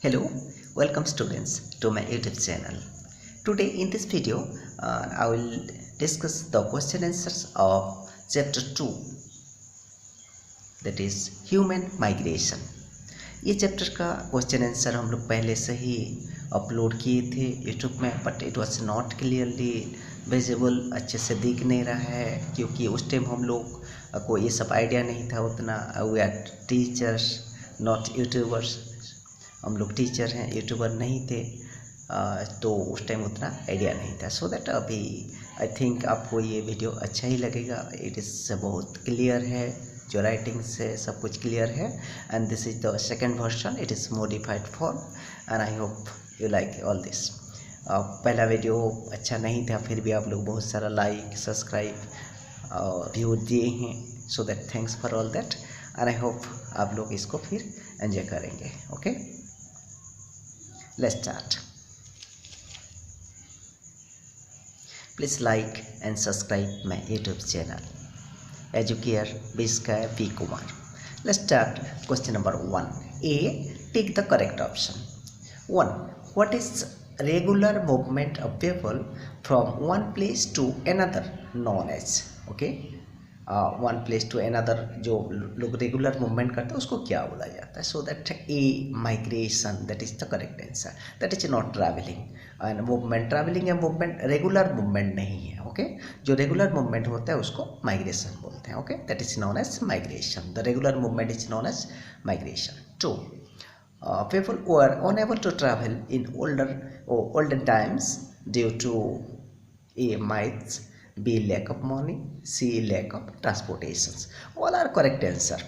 Hello, welcome students to my YouTube channel. Today in this video, I will discuss the question answers of chapter 2, that is human migration. ये chapter का question answer हम लोग पहले से ही upload किए थे YouTube में, but it was not clearly visible, अच्छे से दिख नहीं रहा है क्योंकि उस टाइम हम लोग को ये सब आइडिया नहीं था उतना. We are teachers not youtubers, हम लोग टीचर हैं, यूट्यूबर नहीं थे. तो उस टाइम उतना आइडिया नहीं था. सो दैट अभी आई थिंक आपको ये वीडियो अच्छा ही लगेगा. इट इज़ बहुत क्लियर है, जो राइटिंग से सब कुछ क्लियर है. And this is the second version, it is modified form and I hope you like all this. पहला वीडियो अच्छा नहीं था, फिर भी आप लोग बहुत सारा लाइक, सब्सक्राइब, व्यू दिए हैं. So that thanks for all that and I hope आप लोग इसको फिर एंजॉय करेंगे. Okay, let's start. Please like and subscribe my YouTube channel Educare Bsky Bkumar. Let's start question number 1. A. Take the correct option. 1. What is regular movement of people from one place to another known as? Okay, one place two another जो लोग regular movement करते हैं उसको क्या बोला जाता है? So that A migration, that is the correct answer. That is not travelling and movement. Travelling या मूवमेंट रेगुलर मूवमेंट नहीं है. ओके, जो रेगुलर मूवमेंट होता है उसको माइग्रेशन बोलते हैं. Okay, that is known as migration. The regular movement is known as migration. 2. People were unable to travel in olden times due to A. myths, B. lack of money, C. lack of transportations. All are correct answer.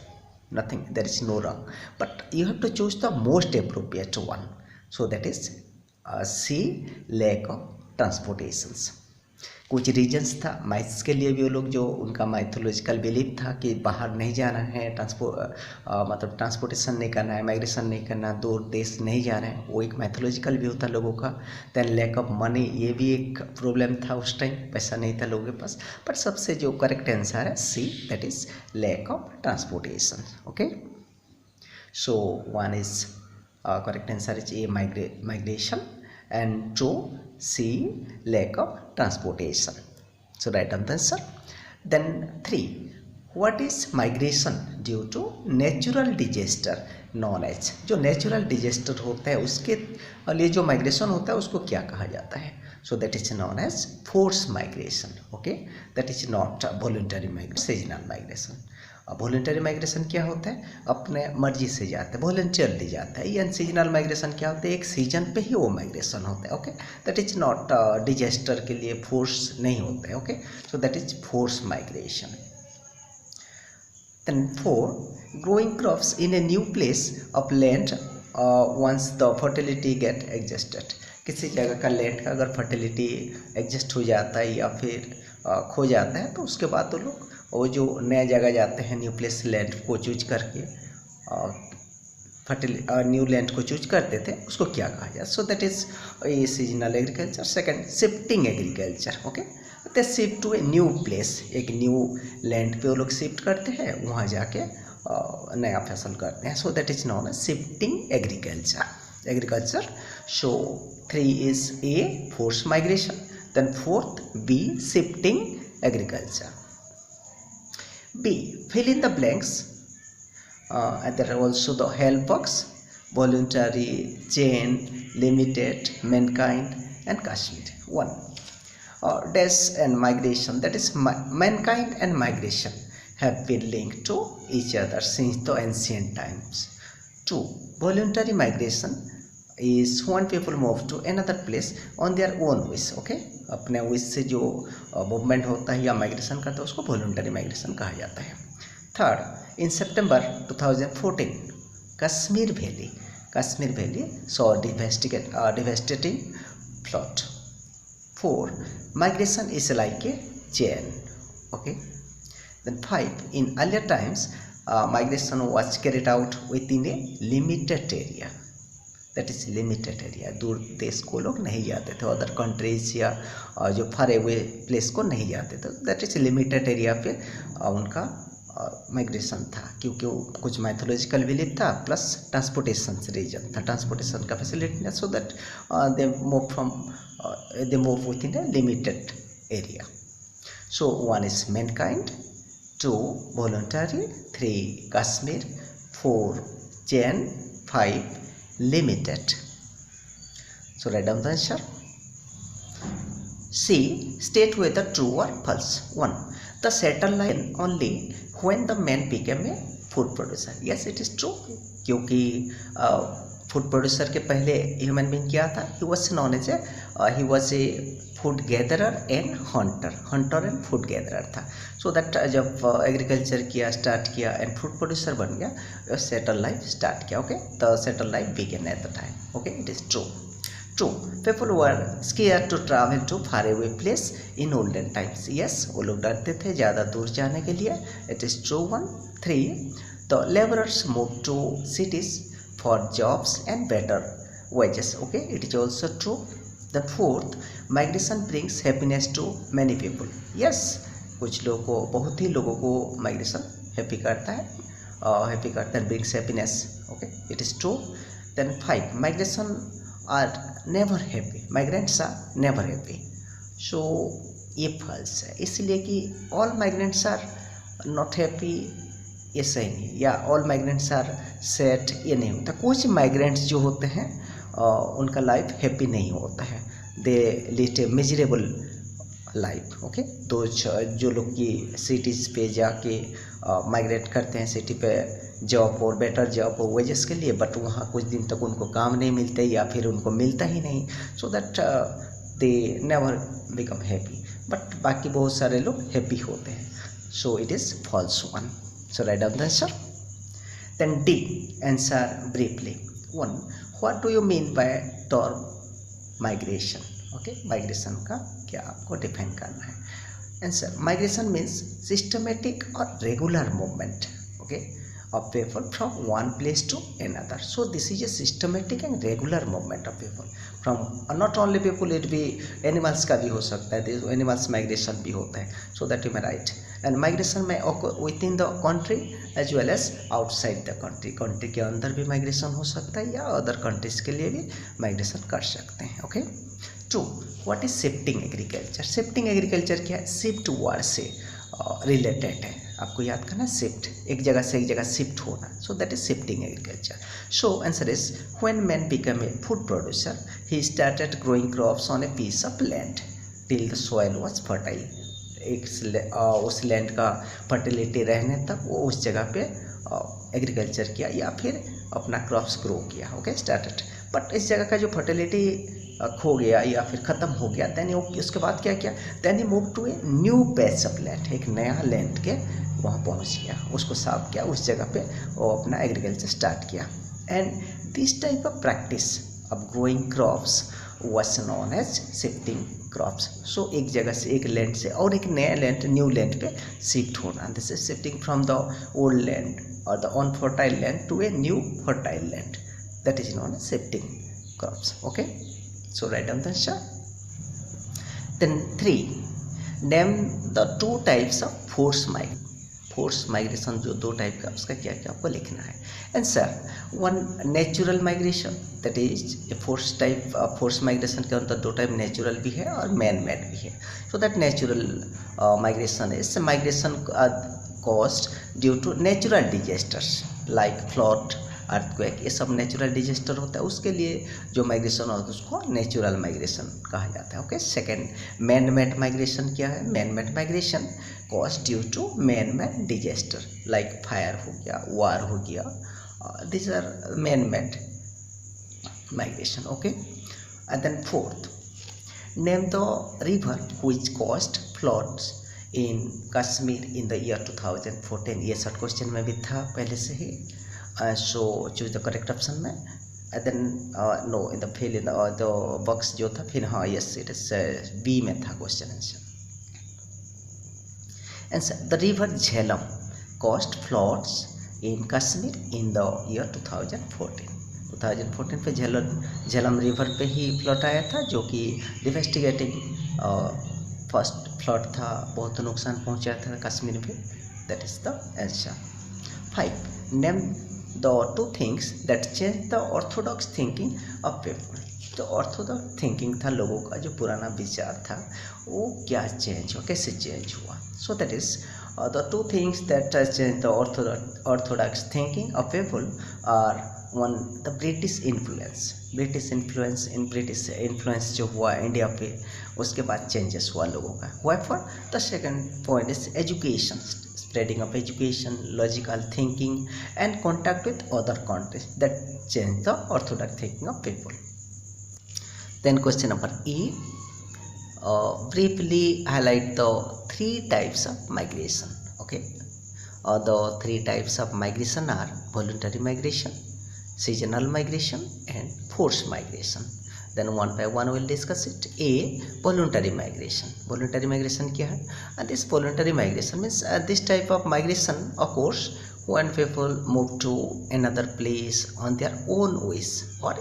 Nothing, there is no wrong. But you have to choose the most appropriate one. So that is C. lack of transportations. कुछ regions था माइथ्स के लिए भी. वो लोग जो उनका mythological belief था कि बाहर नहीं जाना है, मतलब ट्रांसपोर्टेशन नहीं करना है, माइग्रेशन नहीं करना, दूर देश नहीं जाना है, वो एक माइथोलॉजिकल व्यू था लोगों का. दैन लैक ऑफ मनी, ये भी एक प्रॉब्लम था उस टाइम, पैसा नहीं था लोगों के पास. बट सबसे जो करेक्ट आंसर है C, that is lack of transportation. Okay, so one is correct answer is A migration and 2 C, lack of transportation. So write down the answer. Then 3. What is migration due to natural disaster known as? जो natural disaster होता है उसके लिए जो migration होता है उसको क्या कहा जाता है? So that is known as forced migration. Okay, that is not voluntary migration, seasonal migration. Voluntary migration क्या होता है? अपने मर्जी से जाते हैं, वॉलंटियरली जाता है. ये सीजनल माइग्रेशन क्या होता है? एक सीजन पे ही वो माइग्रेशन होता है. Okay, that is not disaster के लिए फोर्स नहीं होता है. Okay, so that is force migration. Then 4. Growing crops in a new place of land once the fertility get exhausted. किसी जगह का लैंड का अगर फर्टिलिटी एग्जस्ट हो जाता है या फिर खो जाता है तो उसके बाद तो लोग वो जो नया जगह जाते हैं, न्यू प्लेस लैंड को चूज करके न्यू लैंड को चूज करते थे, उसको क्या कहा जाए? सो दैट इज ये seasonal agriculture. Second, shifting agriculture. Okay, they shift to a new place, एक न्यू लैंड पे वो लोग शिफ्ट करते हैं, वहाँ जाके नया फसल करते हैं. So that is known as shifting agriculture. So 3 is a force migration. Then 4th B, shifting agriculture. B, fill in the blanks. And there are also the help box, voluntary, chain, limited, mankind and Kashmir. 1. Dash and migration, that is mankind and migration have been linked to each other since the ancient times. 2. Voluntary migration is when people move to another place on their own wish. Okay, अपने wish से जो movement होता है या migration करता है उसको voluntary migration कहा जाता है. 3rd, in September 2014 Kashmir valley saw devastating flood. 4. Migration is like a chain. Okay, then 5. In earlier times migration was carried out within a limited area. That is limited area. दूर देश को लोग नहीं जाते थे, अदर कंट्रीज या जो far away place को नहीं जाते थे. दैट इज लिमिटेड एरिया पे उनका माइग्रेशन था, क्योंकि कुछ माइथोलॉजिकल बिलीफ था प्लस ट्रांसपोर्टेशन रीजन था, ट्रांसपोर्टेशन का facility, so that they move within a limited area. So 1 is mankind, 2 voluntary, 3 Kashmir, 4 Jain, 5 limited. So write down the answer. C. State whether true or false. 1. The satellite only when the man became a food producer. Yes, it is true. क्योंकि food producer के पहले human being क्या था, he was known as he was a food gatherer and hunter and food gatherer था. So that जब agriculture किया, start किया and food producer बन गया, सेटल लाइफ स्टार्ट किया. Okay, the settle life begin at the time. Okay, it is true. True. People were scared to travel to far away place in olden times. Yes, वो लोग डरते थे ज़्यादा दूर जाने के लिए. It is true one. 3. The laborers moved to cities for jobs and better wages. Okay, it is also true. The 4th, migration brings happiness to many people. Yes, कुछ लोगों को, बहुत ही लोगों को migration happy करता है, brings happiness. Okay, it is true. Then 5, migration are never happy. Migrants are never happy. So ये false है, इसलिए कि all migrants are not happy ये सही नहीं है, या all migrants are sad ये नहीं होता. कुछ migrants जो होते हैं उनका लाइफ हैप्पी नहीं होता है. They lead a miserable life. Okay, तो जो लोग की सिटीज़ पे जाके माइग्रेट करते हैं सिटी पे जॉब और बेटर जॉब और वेजेस के लिए, बट वहाँ कुछ दिन तक उनको काम नहीं मिलते या फिर उनको मिलता ही नहीं, so that they never become happy. But बाकी बहुत सारे लोग हैप्पी होते हैं. So it is false one. So write down the answer. Then D, answer briefly. 1. What do you mean by term migration. Okay, migration का क्या आपको define करना है. आंसर, माइग्रेशन मीन्स सिस्टमेटिक और regular movement, okay, of people from one place to another. So this is a systematic and regular movement of people from not only people, it be animals का भी हो सकता है, animals migration भी होता है. So that you may write. And migration में within the country as well as outside the country. country के अंदर भी migration हो सकता है या other countries के लिए भी migration कर सकते हैं. Okay. 2. What is shifting agriculture? Shifting agriculture क्या है? Shift word से रिलेटेड है, आपको याद करना. शिफ्ट, एक जगह से एक जगह शिफ्ट होना. So that is shifting agriculture. So answer is when man become a food producer he started growing crops on a piece of land till the soil was fertile. उस लैंड का fertility रहने तक वो उस जगह पे agriculture किया या फिर अपना क्रॉप्स ग्रो किया. Okay, started. बट इस जगह का जो फर्टिलिटी खो गया या फिर ख़त्म हो गया, देन उसके बाद क्या किया, then he move to a new patch of land. एक नया लैंड के वहाँ पहुँच गया, उसको साफ किया, उस जगह पे वो अपना एग्रीकल्चर स्टार्ट किया. And this type of practice of growing crops was known as shifting crops. So एक जगह से, एक लैंड से और एक नया लैंड, न्यू लैंड पे शिफ्ट होना. This is shifting from the old land और the unfertile land to a new fertile land. That is known as shifting crops. Okay, so write down the answer. Then 3, name the 2 types of forced migration. जो 2 type का, उसका क्या क्या आपको लिखना है. Answer, 1 natural migration, that is a force type. Force migration के अंदर 2 टाइप, नेचुरल भी है और मैन मेड भी है. So that natural migration is migration caused due to natural disasters like flood, earthquake, ये सब नेचुरल डिजास्टर होता है. उसके लिए जो माइग्रेशन होता है उसको नेचुरल माइग्रेशन कहा जाता है. Okay. Second, man made migration क्या है. Man made migration cause due to man made disaster like fire हो गया, वार हो गया, this are man made migration. Okay. And then fourth, name the river which caused floods in Kashmir in the year 2014. ये short question में भी था पहले से ही. So choose the correct option में. And then no in the fill in the box जो था फिर, हाँ यस इट इज बी में था question answer. Answer, the river Jhelum cost floods in Kashmir in the year 2014 पे झेलम रिवर पे ही फ्लड आया था, जो कि डिवेस्टिगेटिंग फर्स्ट फ्लड था, बहुत नुकसान पहुंचा था कश्मीर पे. That is the answer. 5. Name the 2 things that change the orthodox thinking of people. जो ऑर्थोडॉक्स थिंकिंग था लोगों का, जो पुराना विचार था, वो क्या चेंज हुआ, कैसे चेंज हुआ. सो that is the 2 things that change the orthodox thinking of people are one, the British influence जो हुआ इंडिया पे, उसके बाद चेंजेस हुआ लोगों का. However, the second point is education, spreading of education, logical thinking and contact with other countries that change the orthodox thinking of people. Then question number E, briefly highlight the 3 types of migration. Okay, the 3 types of migration are voluntary migration, seasonal migration and forced migration. Then one by one we'll discuss it. A, voluntary migration. Voluntary migration क्या है? And this voluntary migration means this type of migration occurs when people move to another place on their own wish or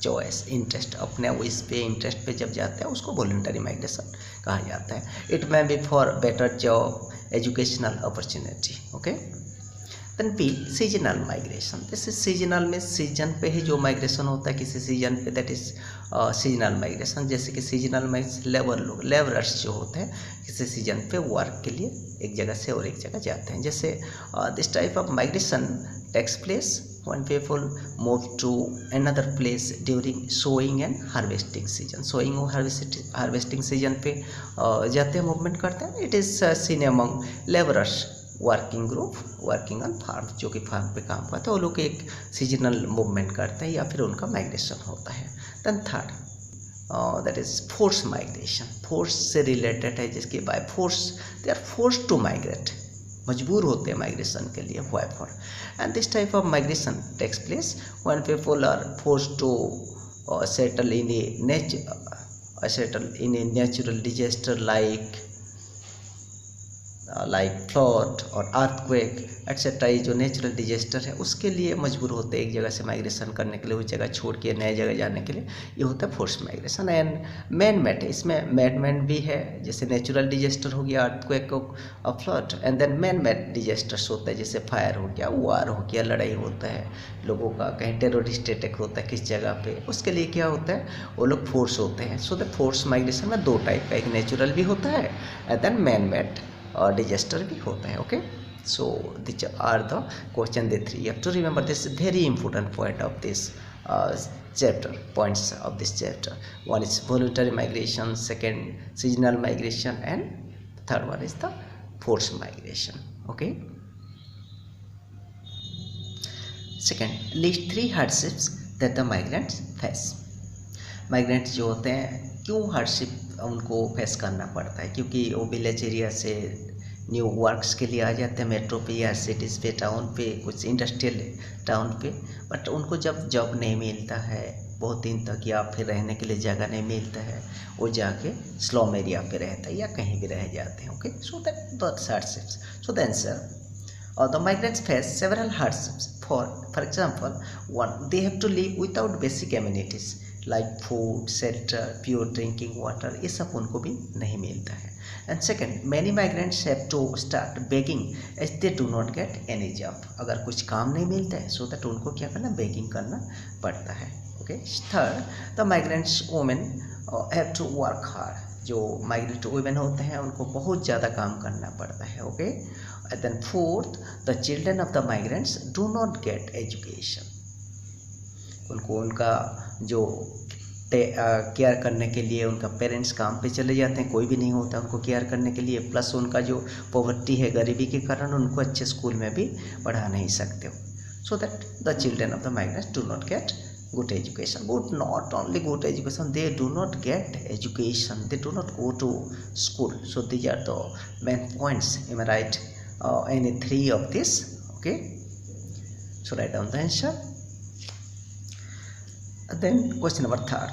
choice, interest, अपने wish पे, interest पे जब जाते हैं उसको voluntary migration कहा जाता है. It may be for better job, educational opportunity. Okay. Then B, seasonal migration. This is seasonal में सीजन पे ही जो माइग्रेशन होता है किसी सीजन पे, दैट इज सीजनल माइग्रेशन. जैसे कि सीजनल में लेबरर्स जो होते हैं किसी सीजन पे वर्क के लिए एक जगह से और एक जगह जाते हैं. जैसे this type of migration takes place when people move to another place during sowing and harvesting season. Sowing और harvesting season पे जाते हैं, मूवमेंट करते हैं. It is seen among laborers working group working on farm, जो कि farm पे काम करते हैं, वो लोग एक सीजनल मूवमेंट करते हैं या फिर उनका माइग्रेशन होता है. Then third, that is force migration. Force से रिलेटेड है, जिसके by force they are force to migrate, मजबूर होते हैं माइग्रेशन के लिए. व्हाइपर and this type of migration takes place when people are forced to settle in a natural disaster like flood और अर्थक्वेक एक्सेट्रा. ये जो नेचुरल डिजास्टर है उसके लिए मजबूर होते हैं एक जगह से माइग्रेशन करने के लिए, उस जगह छोड़ के नए जगह जाने के लिए. ये होता है force migration. And man made, इसमें मैन भी है, जैसे नेचुरल डिजास्टर हो गया, अर्थक्वेक और flood. And then man made disasters होता है, जैसे फायर हो गया, वार हो गया, लड़ाई होता है लोगों का, कहीं टेररिस्ट अटैक होता है किस जगह पे, उसके लिए क्या होता है, वो लोग फोर्स होते हैं. सो द फोर्स माइग्रेशन में 2 टाइप का, एक नेचुरल भी होता है एंड देन मैन मेड और डिजास्टर भी होता है. Okay, so this are the question they 3. You have to remember this very important point of this chapter, points of this chapter. One is voluntary migration, second seasonal migration, and third one is the forced migration. Okay, second, list 3 hardships that the migrants face. Migrants जो होते हैं क्यों hardship उनको face करना पड़ता है, क्योंकि वो विलेज एरिया से न्यू वर्क्स के लिए आ जाते हैं मेट्रो पे या सिटीज़ पे, टाउन पे, कुछ इंडस्ट्रियल टाउन पे. बट उनको जब जॉब नहीं मिलता है बहुत दिन तक या फिर रहने के लिए जगह नहीं मिलता है, वो जाके स्लम एरिया पे रहता है या कहीं भी रह जाते हैं. Okay, so that hardships. So the answer, the migrants face several hardships. For example, one, they have to live without basic amenities like food, shelter, pure drinking water. ये सब उनको भी नहीं मिलता है. And second, many migrants have to start begging as they do not get any job. अगर कुछ काम नहीं मिलता है so that उनको क्या करना, begging करना पड़ता है. Okay. Third, the migrants women have to work hard. जो माइग्रेंट वुमेन होते हैं उनको बहुत ज़्यादा काम करना पड़ता है. Okay, then fourth, the children of the migrants do not get education. उनको उनका जो केयर करने के लिए उनका पेरेंट्स काम पे चले जाते हैं, कोई भी नहीं होता उनको केयर करने के लिए, प्लस उनका जो पॉवर्टी है, गरीबी के कारण उनको अच्छे स्कूल में भी पढ़ा नहीं सकते हो. So that the children of the migrants do not gate good education. Good, not only good education, they do not get education, they do not go to school. So these are the main points. Am I right? Any 3 of this? Okay, so write down the answer. Then question number 3,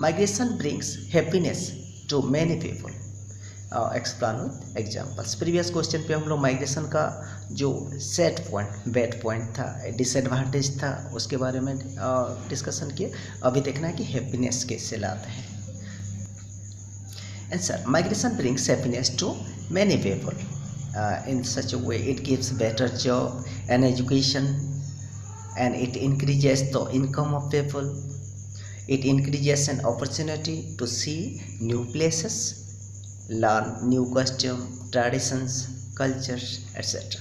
migration brings happiness to many people. Explain with examples. Previous question पे हम लोग migration का जो set point, bad point था, disadvantage था, उसके बारे में डिस्कशन किए. अभी देखना है कि हैप्पीनेस कैसे लाता है. Answer, migration brings happiness to many people. in such a way it gives better job and education, and it increases the income of people. It increases an opportunity to see new places, learn new costume, traditions, cultures, etc.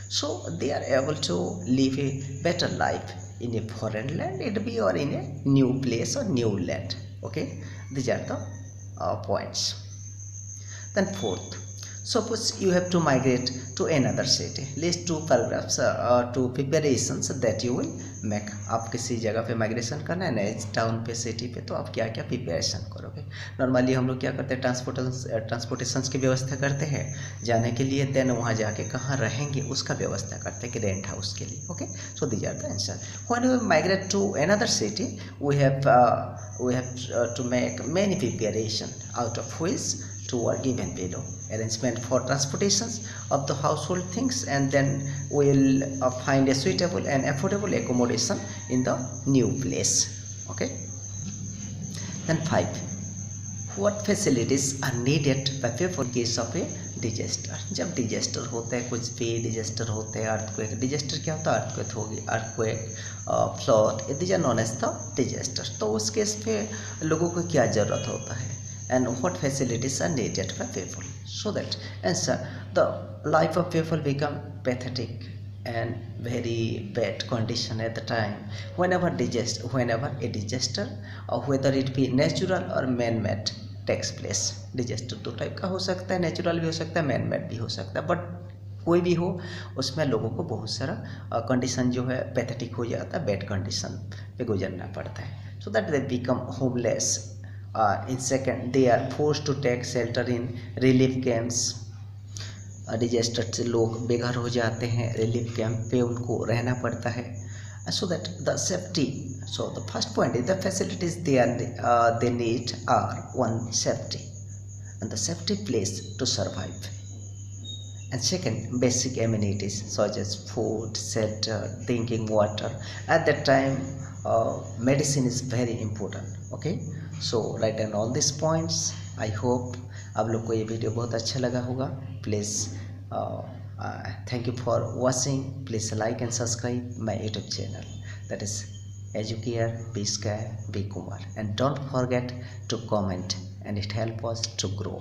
So they are able to live a better life in a foreign land, it be, or in a new place or new land. Okay, these are the points. Then fourth, suppose you have to migrate to another city. List two paragraphs two preparations that you will make. आप किसी जगह पे migration करना है, नए town पे, city पे, तो आप क्या क्या प्रिपरेशन करोगे. नॉर्मली हम लोग क्या करते हैं, ट्रांसपोर्टेशन की व्यवस्था करते हैं जाने के लिए. देन वहाँ जाके कहाँ रहेंगे उसका व्यवस्था करते हैं कि रेंट हाउस के लिए. Okay, so these are the answer. When we migrate to another city we have to make many preparation, out of which two are given below. Arrangement for transportations of the household things, and then we'll find a suitable and affordable accommodation in the new place. Okay, then 5, what facilities are needed by people in case of a disaster. जब disaster होता है, कुछ भी disaster होते हैं, earthquake. Disaster क्या होता है, अर्थक्वेक होगी, earthquake, flood, these are known as the disaster. तो उस केस पे लोगों को क्या ज़रूरत होता है, and what facilities are needed by people, so that answer, the life of people become pathetic and very bad condition at the time whenever a disaster, or whether it be natural or man-made takes place. Disaster दो type का हो सकता है, natural भी हो सकता है, man made भी हो सकता है, बट कोई भी हो उसमें लोगों को बहुत सारा कंडीशन जो है पैथेटिक हो जाता है, बैड कंडीशन पे गुजरना पड़ता है. So that they become homeless. In second, they are forced to take shelter in relief camps. Disaster से लोग बेघर हो जाते हैं, रिलीफ कैंप पे उनको रहना पड़ता है. So that the safety, so the first point is the facilities they need are, one, safety, and the safety place to survive, and second, basic amenities such as food, shelter, drinking water. At that time medicine is very important. Okay, so write down all these points. I hope आप लोग को ये video बहुत अच्छा लगा होगा. Please thank you for watching. Please like and subscribe my YouTube channel, that is Educare, Bsky, Bkumar, and don't forget to comment, and it helps us to grow.